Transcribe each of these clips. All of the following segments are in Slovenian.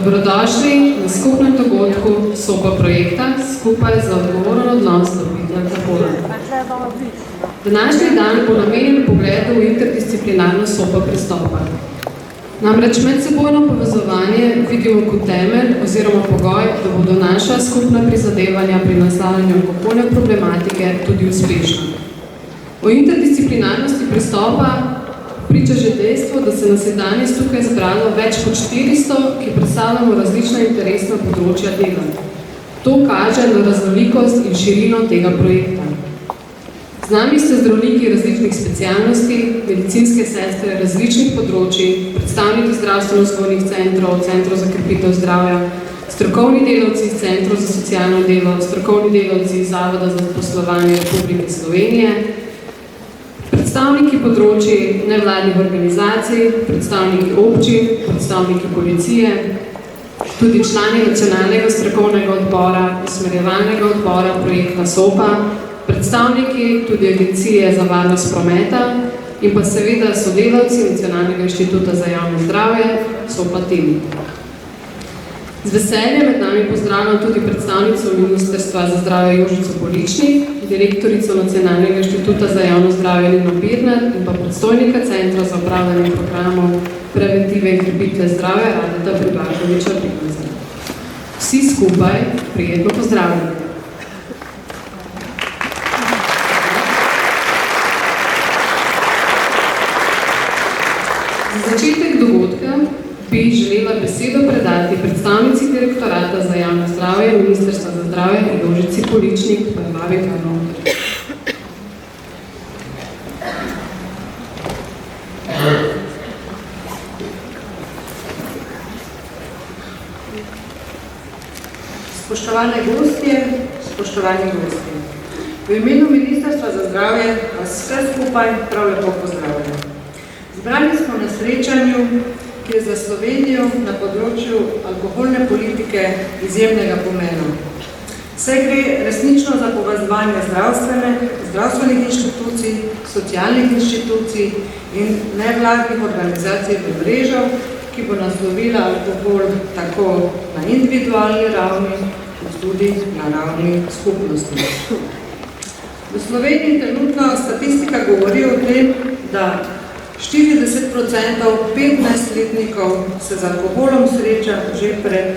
Dobrodošli na skupnem dogodku SOPA projekta skupaj za odgovoren odnos do pitja alkohola. Današnji dan bo namenjen pogledu v interdisciplinarno SOPA pristopa. Namreč medsebojno povezovanje vidimo kot temelj oziroma pogoj, da bodo naša skupna prizadevanja pri naslavljanju alkoholne problematike tudi uspešna. O interdisciplinarnosti pristopa priča že dejstvo, da se nas je danes tukaj zbralo več kot 400, ki predstavljamo različna interesna področja dela. To kaže na raznolikost in širino tega projekta. Z nami ste zdravniki različnih specialnosti, medicinske sestre različnih področij, predstavniki zdravstveno-vzgojnih centrov, centrov za krepitev zdravja, strokovni delavci iz centrov za socialno delo, strokovni delavci iz Zavoda za zaposlovanje Republike Slovenije, predstavniki področij nevladnih organizacij, predstavniki občin, predstavniki policije, tudi člani nacionalnega strokovnega odbora, usmerjevalnega odbora projekta SOPA, predstavniki tudi Agencije za varnost prometa in pa seveda sodelavci Nacionalnega inštituta za javno zdravje, SOPA tim. Z veseljem med nami pozdravljam tudi predstavnico Ministrstva za zdravje Jožico Poličnik, direktorico Nacionalnega inštituta za javno zdravje Nino Pirnat in pa predstojnika Centra za upravljanje programov preventive in krepitve zdravja Radeta Priblažoviča Pirnat. Vsi skupaj prijetno pozdravljeni. Za začetek dogodka bi želela besedo predati predstavnici direktorata za javno zdravje Ministrstva za zdravje Jožici Poličnik, pa je vabi kar noter. Spoštovane gostje, spoštovani gostje. V imenu Ministrstva za zdravje vas vse skupaj prav lepo pozdravljam. Zbrani smo na srečanju, ki je za Slovenijo na področju alkoholne politike izjemnega pomena. Saj gre resnično za povezovanje zdravstvenih inštitucij, socialnih inštitucij in nevladnih organizacij v mrežo, ki bo naslovila alkohol tako na individualni ravni, kot tudi na ravni skupnosti. V Sloveniji trenutno statistika govori o tem, da 40% 15-letnikov se z alkoholom sreča že pred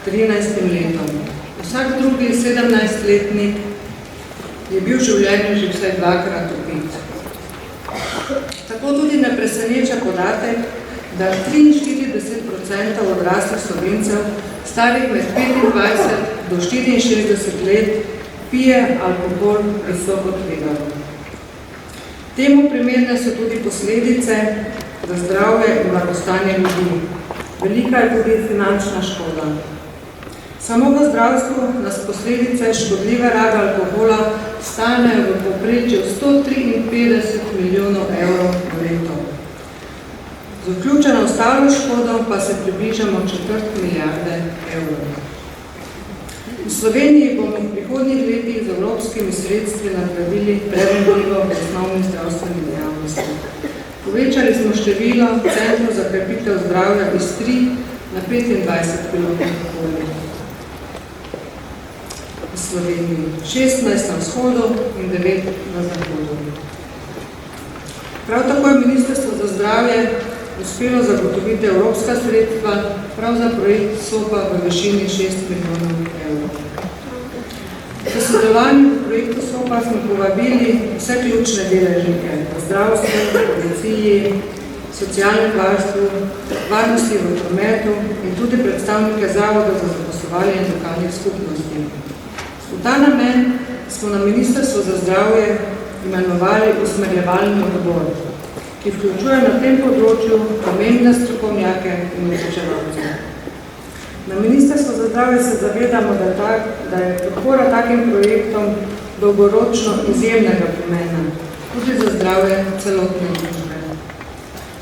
13 letom. Vsak drugi 17-letnik je bil v življenju že vsaj dvakrat opit. Tako tudi ne preseneča podatek, da 43% odraslih Slovencev, starih med 25 do 64 let, pije alkohol visoko tvegano. Temu primerne so tudi posledice za zdravje in blagostanje ljudi. Velika je tudi finančna škoda. Samo v zdravstvu nas posledice škodljive rabe alkohola stanejo v povprečju 153 milijonov evrov na leto. Z vključeno ostalo škodo pa se približamo 4 milijarde evrov. V Sloveniji bomo v prihodnjih letih z evropskimi sredstvi nadgradili preventivo v osnovni zdravstveni dejavnosti. Povečali smo število centrov za krepitev zdravja iz 3 na 25 km v Sloveniji, 16 na vzhodu in 9 na zahodu. Prav tako je Ministrstvo za zdravje uspelo zagotoviti evropska sredstva prav za projekt SOPA v višini 6 milijonov evrov. V sodelovanju v projektu SOPA smo povabili vse ključne deležnike v zdravstvu, policiji, socialnem varstvu, varnosti v prometu in tudi predstavnike Zavoda za zaposlovanje in lokalnih skupnosti. V ta namen smo na Ministrstvu za zdravje imenovali usmerjevalni odbor, ki vključuje na tem področju pomembne strokovnjake in odločevalce. Na Ministrstvu za zdravje se zavedamo, da je podpora takim projektom dolgoročno izjemnega pomena, tudi za zdravje celotne družbe.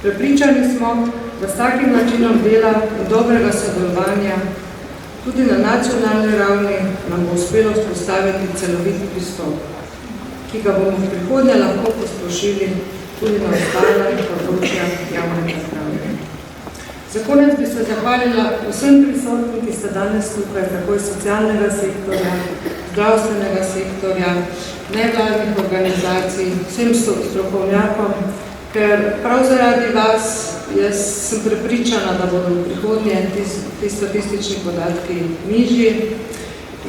Prepričani smo, da s takim načinom dela in dobrega sodelovanja tudi na nacionalni ravni nam bo uspelo vzpostaviti celovit pristop, ki ga bomo v prihodnje lahko posplošili tudi na ostale področja javnega zdravja. Za konec bi se zahvalila vsem prisotnim, ki ste danes tukaj, tako iz socialnega sektorja, zdravstvenega sektorja, nevladnih organizacij, vsem strokovnjakom, ker prav zaradi vas jaz sem prepričana, da bodo v prihodnje ti statistični podatki nižji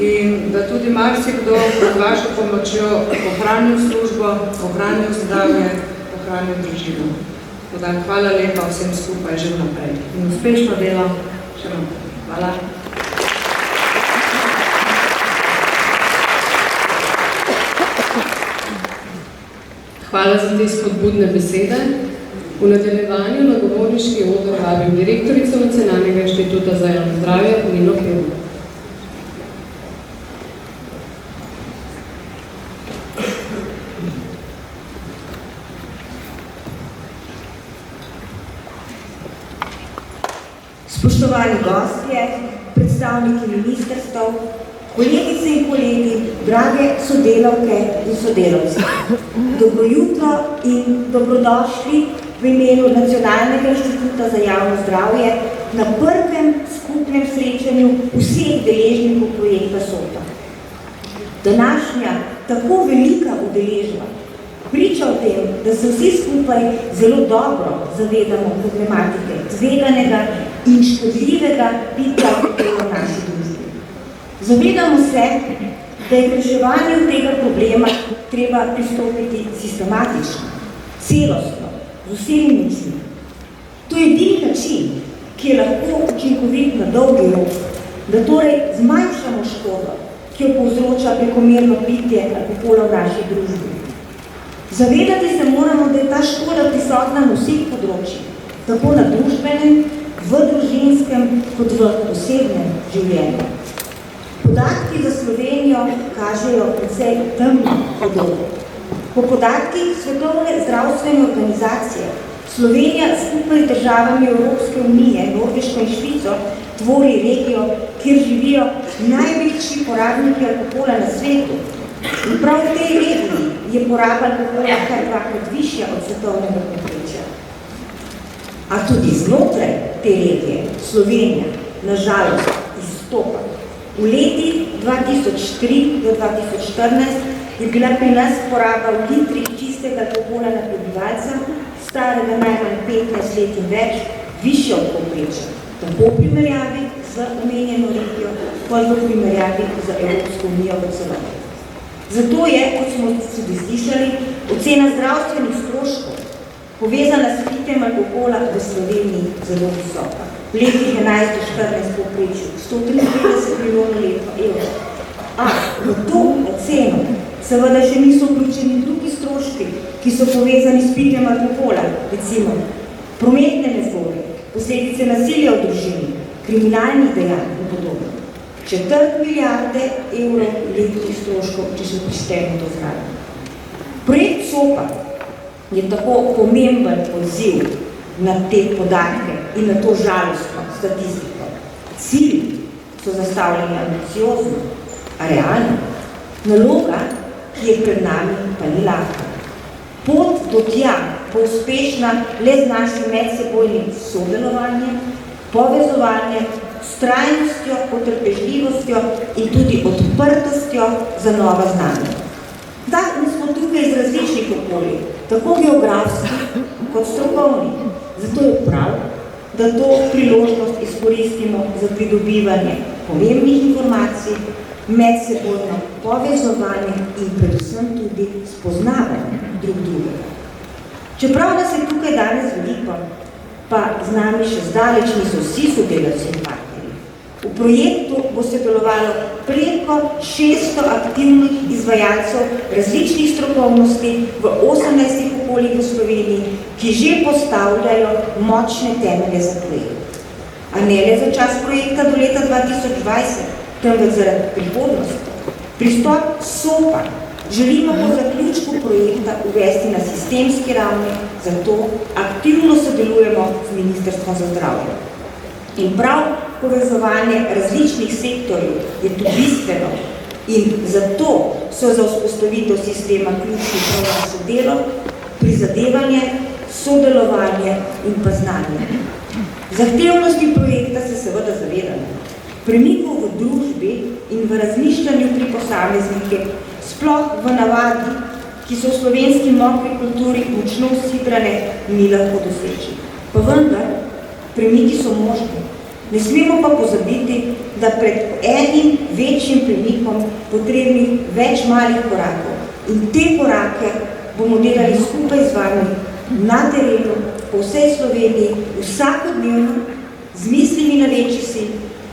in da tudi marsikdo pod vašo pomočjo ohranil službo, ohranil zdravje, ohranil družino. Hvala lepa vsem skupaj že naprej in uspešno delo še naprej. Hvala. Hvala za te spodbudne besede. V nadaljevanju na govorniški oder vabim direktorico Nacionalnega inštituta za javno zdravje Nino Kevo. Spoštovani gostje, predstavniki ministrstev, kolegice in kolegi, drage sodelavke in sodelavci. Dobro jutro in dobrodošli v imenu Nacionalnega inštituta za javno zdravje na prvem skupnem srečanju vseh deležnikov projekta SOPA. Današnja tako velika udeležba priča o tem, da se vsi skupaj zelo dobro zavedamo problematike tveganega in škodljivega pitja v naši družbi. Zavedamo se, da je k reševanju tega problema treba pristopiti sistematično, celostno, z vsemi močmi. To je edini način, ki je lahko učinkovit na dolgi rok, da torej zmanjšamo škodo, ki jo povzroča prekomerno pitje alkohola v naši družbi. Zavedati se moramo, da je ta škoda prisotna na vseh področjih, tako na družbenem, v družinskem, kot v osebnem življenju. Podatki za Slovenijo kažejo precej temno podobo. Po podatkih Svetovne zdravstvene organizacije Slovenija skupaj z državami Evropske unije, Norveško in Švico tvori regijo, kjer živijo največji porabniki alkohola na svetu. In prav v tej regiji je poraba alkohola kar dvakrat višja od svetovnega povprečja. A tudi znotraj te regije Slovenija, na žalost, izstopa. V letih 2003 do 2014 je bila pri nas poraba v litrih čistega alkohola na prebivalca, starega najmanj 15 let in več, višja od povprečja, tako v primerjavi z omenjeno regijo, kot v primerjavi z Evropsko unijo v celoti. Zato je, kot smo tudi slišali, ocena zdravstvenih stroškov povezana s pitjem alkohola v Sloveniji zelo visoka. V letih 11 do 14 povprečju 153 milijonov evrov. A v to oceno seveda še niso vključeni drugi stroški, ki so povezani s pitjem alkohola, recimo prometne nezgode, posledice nasilja v družini, kriminalnih dejanj in podobno. 4 milijarde evrov letnih stroškov, če se prištejemo do zraven. Projekt SOPA je tako pomemben odziv na te podatke in na to žalostno statistiko. Cilji so zastavljeni ambiciozno, a realno. Naloga, ki je pred nami, pa ni lahka. Pot do tja bo uspešna le z našim medsebojnim sodelovanjem, povezovanjem, vztrajnostjo, potrpežljivostjo in tudi odprtostjo za nova znanja. Danes smo tukaj iz različnih okolij, tako geografskih kot strokovnih. Zato je prav, da to priložnost izkoristimo za pridobivanje pomembnih informacij, medsebojno povezovanje in predvsem tudi spoznavanje drug drugega. Čeprav nas je tukaj danes veliko, pa z nami še zdaleč niso vsi sodelavci in partnerji. V projektu bo sodelovalo preko 600 aktivnih izvajalcev različnih strokovnosti v 18 okoljih v Sloveniji, ki že postavljajo močne temelje za projekt. A ne le za čas projekta do leta 2020, temveč zaradi prihodnosti. Pristop SOPA želimo po zaključku projekta uvesti na sistemski ravni, zato aktivno sodelujemo z Ministrstvom za zdravje. In prav povezovanje različnih sektorjev je tu bistveno in zato so za vzpostavitev sistema ključni prav naše delo, prizadevanje, sodelovanje in pa znanje. Zahtevnosti projekta se seveda zavedamo. Premikov v družbi in v razmišljanju pri posameznike, sploh v navadi, ki so v slovenski mokri kulturi močno vsidrane, ni lahko doseči. Pa vendar, premiki so možni. Ne smemo pa pozabiti, da pred enim večjim premikom potrebnih več malih korakov. In te korake bomo delali skupaj z vami na terenu, po vsej Sloveniji, vsakodnevno, z mislimi na večji si,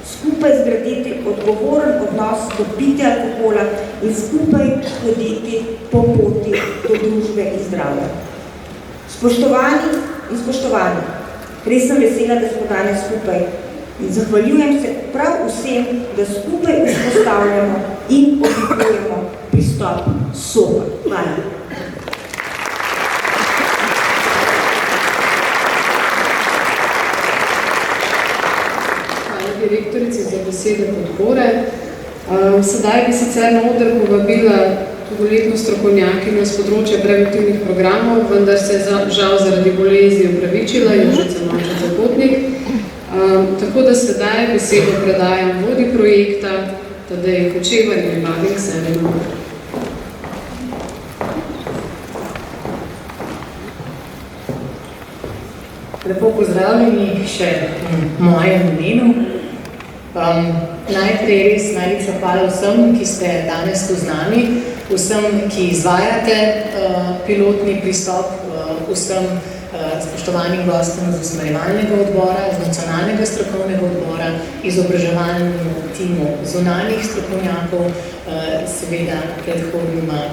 skupaj zgraditi odgovoren odnos do pitja alkohola in skupaj hoditi po poti do družbe in zdravja. Spoštovani in spoštovani, res sem vesela, da smo danes skupaj in zahvaljujem se prav vsem, da skupaj vzpostavljamo in oblikujemo pristop SOPA. Hvala. Direktorici za besede podpore. Sedaj bi sicer na oder povabila dolgoletno strokovnjakinjo z področja preventivnih programov, vendar se je žal zaradi bolezni opravičila, Jožica Noča Zakotnik. Tako da sedaj besedo predajam vodi projekta, Tadej Kočevar in vabim k sebi na oder. Lepo pozdravljeni še v mojem imenu. Najprej res najlepša hvala vsem, ki ste danes tu z nami, vsem, ki izvajate pilotni pristop, vsem spoštovanim gostom z usmerjevalnega odbora, z nacionalnega strokovnega odbora, izobraževalnemu timu zunanjih strokovnjakov, seveda predhodnima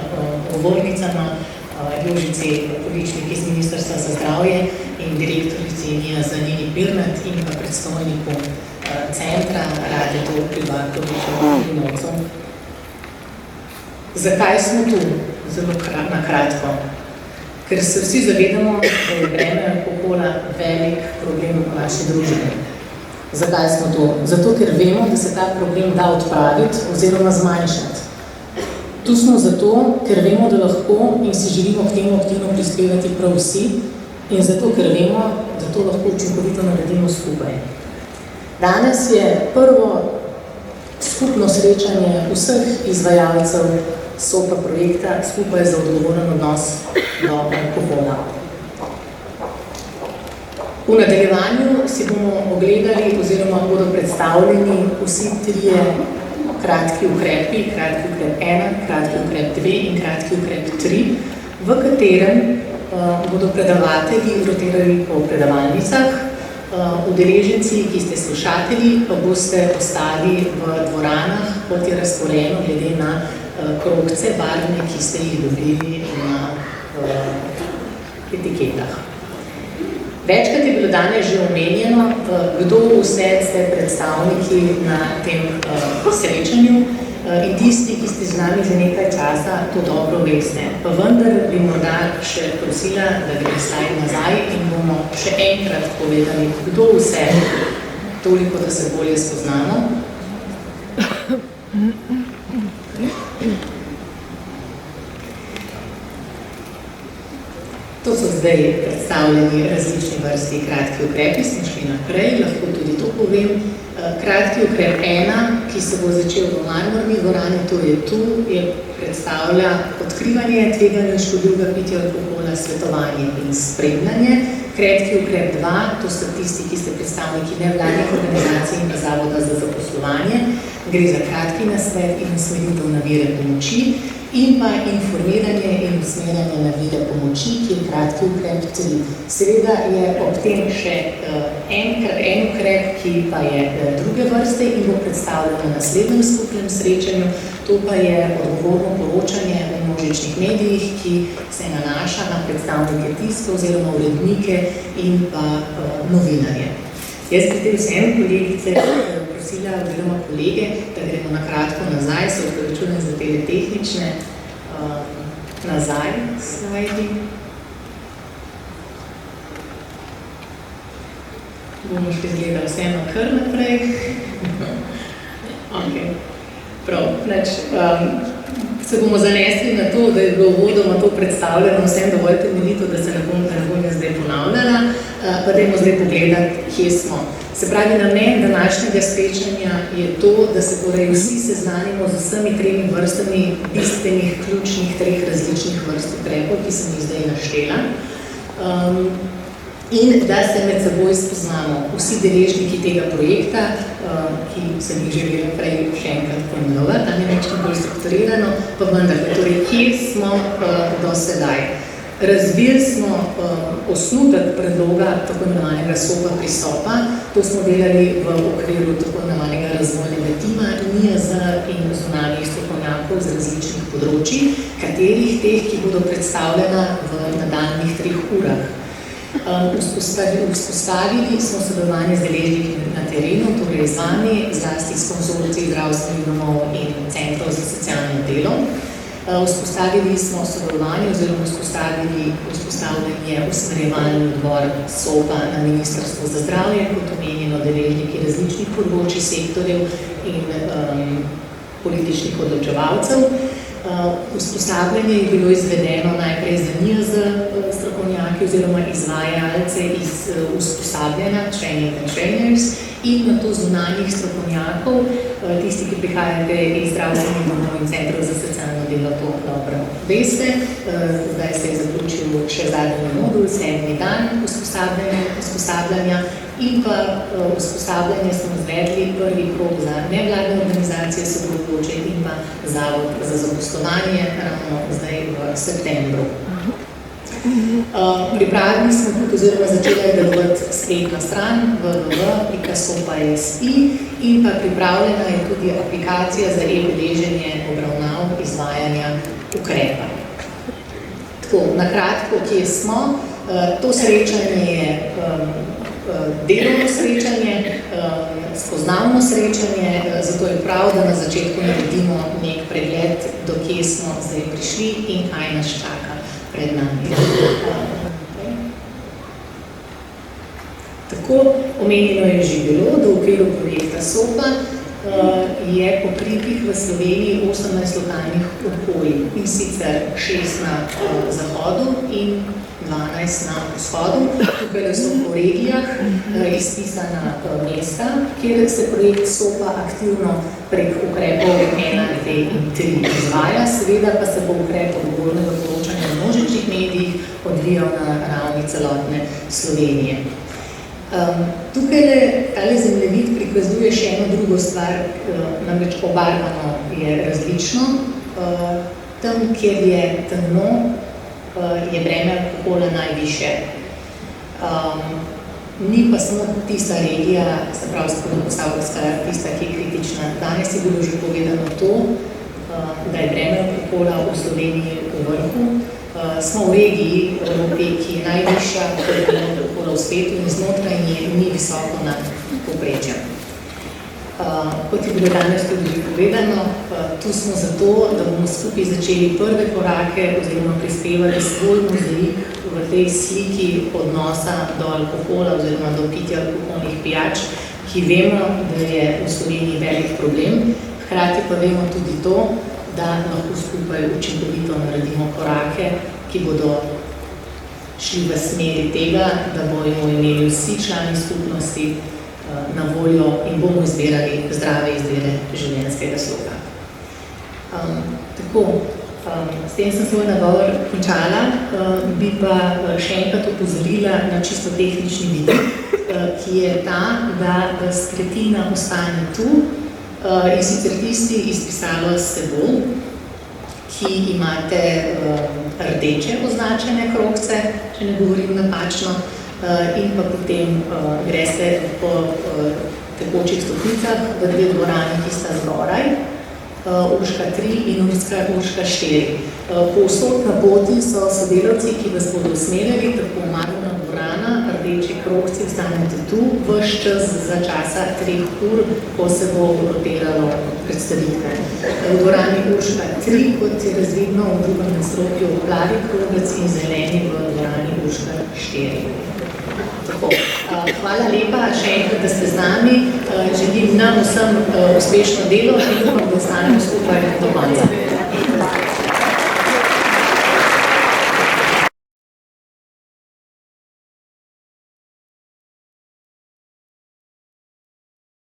govornicama, Jožici Poličnik iz Ministrstva za zdravje in direktorici Nija Zanini Pirnat in pa predstojniku centra Radio Privatkovičev in Ocov. Zakaj smo tu? Zelo na kratko. Ker se vsi zavedamo, da je breme alkohola velik problem v naši družbi. Zakaj smo tu? Zato, ker vemo, da se ta problem da odpraviti oziroma zmanjšati. Tu smo zato, ker vemo, da lahko in si želimo k temu aktivno prispevati prav vsi in zato, ker vemo, da to lahko učinkovito naredimo skupaj. Danes je prvo skupno srečanje vseh izvajalcev SOPA projekta skupaj za odgovoren odnos do alkohola. V nadaljevanju si bomo ogledali oziroma bodo predstavljeni vsi trije kratki ukrepi, kratki ukrep 1, kratki ukrep 2 in kratki ukrep 3, v katerem bodo predavatelji rotirali po predavalnicah, udeleženci, ki ste slušatelji, pa boste ostali v dvoranah, kot je razporejeno glede na krogce barvne, ki ste jih dobili na etiketah. Večkrat je bilo danes že omenjeno, kdo vse ste predstavniki na tem srečanju in tisti, ki ste z nami že nekaj časa, to dobro veste. Pa vendar bi morda še prosila, da gre slajd nazaj in bomo še enkrat povedali, kdo vse, toliko, da se bolje spoznamo. To so zdaj predstavljeni različni vrsti kratki ukrepi, smo šli naprej, lahko tudi to povem. Kratki ukrep 1, ki se bo začel v Marmorni dvorani, to je tu, predstavlja odkrivanje tveganja škodljivega pitja alkohola, svetovanje in spremljanje. Kratki ukrep 2, to so tisti, ki ste predstavniki nevladnih organizacij in pa Zavoda za zaposlovanje. Gre za kratki nasvet in usmeritev na vire pomoči in pa informiranje in usmerjanje na vire pomoči, ki je kratki ukrep 3. Seveda je ob tem še en ukrep, ki pa je druge vrste in bo predstavljen na naslednjem skupnem srečanju. To pa je odgovorno poročanje v množičnih medijih, ki se nanaša na predstavnike tiska oziroma urednike in pa novinarje. Jaz bi te vsem kolegice prosila oziroma kolege, da gremo na kratko nazaj, se opravičujem za te tehnične nazaj slajdi. Bomo še izgledali vseeno kar naprej. Okay. Prav, se bomo zanesli na to, da je bilo uvodoma to predstavljeno vsem dovolj temeljito, da se ne bom zdaj ponavljala. Pa pa dajmo zdaj pogledati, kje smo. Se pravi, namen današnjega srečanja je to, da se torej vsi seznanimo z vsemi tremi vrstami bistvenih, ključnih, treh različnih vrst ukrepov, ki sem jih zdaj naštela. In da se med seboj spoznamo vsi deležniki tega projekta, ki sem jih želela prej še enkrat poimenovati, tam je nekaj bolj strukturirano, pa vendar, torej, kje smo do sedaj. Razvili smo osnutek predloga tako imenovanega SOPA pristopa, to smo delali v okviru tako imenovanega razvojnega tima NIJZ in zunanjih strokovnjakov z različnih področij, katerih teh, ki bodo predstavljena v nadaljnjih 3 urah. Vzpostavili smo sodelovanje z deležniki na terenu, torej z vami, zlasti s konzorciji zdravstvenih domov in centrov za socialno delo. Vzpostavili smo sodelovanje oziroma vzpostavljanje usmerjevalni odbor SOPA na Ministrstvo za zdravje, kot omenjeno deležniki različnih področij, sektorjev in političnih odločevalcev. Vzpostavljanje je bilo izvedeno najprej za NIJZ strokovnjaki oziroma izvajalce iz usposabljanja, training and trainers, in na to zunanjih strokovnjakov, tisti, ki prihajate iz zdravstvenih domov in centrov za socialno delo, to dobro veste. Zdaj se je zaključil še zadnji modul, 7. dan usposabljanja in pa usposabljanje smo izvedli prvi krog za nevladne organizacije, sodelujoče in pa Zavod za zaposlovanje ravno zdaj v septembru. Pripravili smo tudi oziroma začela delovati spletna stran www.sopa.si in pa pripravljena je tudi aplikacija za e-beleženje obravnav izvajanja ukrepa. Tako, na kratko, kje smo. To srečanje je delovno srečanje, spoznavno srečanje, zato je prav, da na začetku naredimo nek pregled, do kje smo zdaj prišli in kaj nas čaka pred nami. Tako, omenjeno je že bilo, da v okviru projekta SOPA je pokritih v Sloveniji 18 lokalnih okolij, in sicer 6 na zahodu in 12 na vzhodu. Tukaj so po regijah izpisana mesta, kjer se projekt SOPA aktivno prek ukrepov 1, 2 in 3 izvaja, seveda pa se bo ukrep odgovornega poročanja v množičnih medijih odvijal na ravni celotne Slovenije. Tukaj tale zemljevid prikazuje še eno drugo stvar, namreč obarvano je različno. Tam, kjer je temno, je breme alkohola najvišje. Ni pa samo tista regija, se pravi spodnjoposavljska, tista, ki je kritična. Danes je bilo že povedano to, da je breme alkohola v Sloveniji v vrhu. Smo v regiji Evropi, ki je najvišja alkohola v svetu in znotraj ni visoko nad povprečjem. Kot je bilo danes tudi že povedano, tu smo zato, da bomo skupaj začeli prve korake oziroma prispevali svoj mozaik v tej sliki odnosa do alkohola oziroma do pitja alkoholnih pijač, ki vemo, da je v Sloveniji velik problem. Hkrati pa vemo tudi to, da lahko skupaj učinkovito naredimo korake, ki bodo šli v smeri tega, da bomo imeli vsi člani skupnosti na voljo in bomo izbirali zdrave izbire življenjskega sloga. Tako, s tem sem svoj nagovor končala, bi pa še enkrat opozorila na čisto tehnični vidik, ki je ta, da skletina ostane tu, in sicer tisti izpisalo s seboj, ki imate rdeče označene krogce, če ne govorim napačno, in pa potem greste po tekočih stopnicah v 2 dvorani, ki sta zgoraj, Urška 3 in Urška 4. Povsod na poti so sodelavci, ki vas bodo usmerjali, tako Marmona dvorana, rdeči krogci, ostanete tu, ves čas za časa 3 ur, ko se bo rotiralo predstavitve. V dvorani Urška 3, kot je razvidno v drugem nadstropju, plavi krogec in zeleni v dvorani Urška 4. Tako, hvala lepa še enkrat, da ste z nami. Želim nam vsem uspešno delo in upam, da ostanemo skupaj do konca.